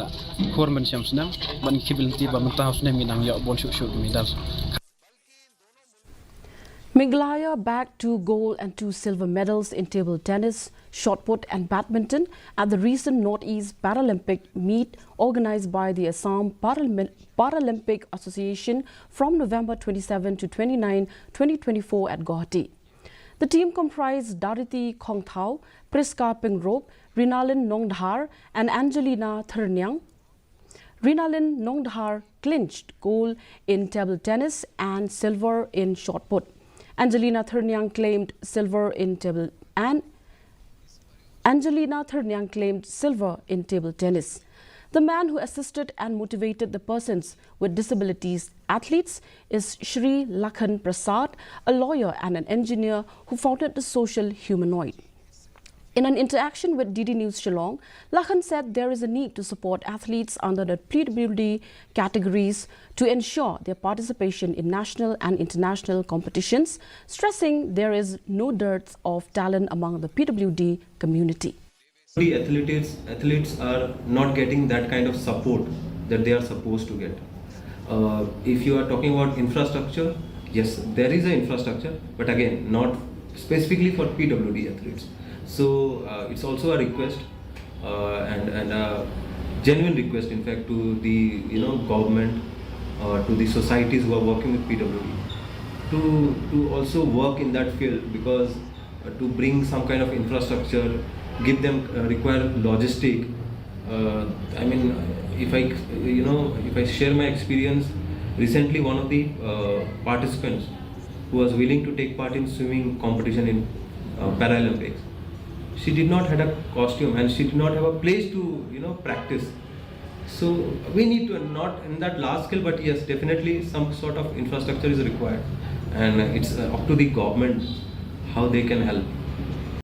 la hormon syam senam ban kibilti ba mentah usne minang ya bon shuk medal. Meghalaya bagged 2 gold and 2 silver medals in table tennis, shot put and badminton at the recent Northeast Paralympic meet organized by the Assam Paralympic Association from November 27 to 29, 2024 at Guwahati. The team comprised Dariti Khongthao, Priska Pingrop, Rinalin Nongdhar and Angelina Thernyang. Rinalin Nongdhar clinched gold in table tennis and silver in shot put. Angelina Thernyang claimed silver in table tennis. The man who assisted and motivated the persons with disabilities athletes is Shri Lakhan Prasad, a lawyer and an engineer who founded the social humanoid. In an interaction with DD News Shillong, Lakhan said there is a need to support athletes under the PWD categories to ensure their participation in national and international competitions, stressing there is no dearth of talent among the PWD community. The athletes are not getting that kind of support that they are supposed to get. If you are talking about infrastructure, yes, there is an infrastructure, but again, not specifically for PWD athletes. So it's also a request and a genuine request, in fact, to the government, to the societies who are working with PWD, to also work in that field, because to bring some kind of infrastructure, give them require logistic. I mean, if I share my experience, recently one of the participants who was willing to take part in swimming competition in Paralympics, she did not have a costume and she did not have a place to practice. So we need to, not in that large scale, but yes, definitely some sort of infrastructure is required, and it's up to the government how they can help.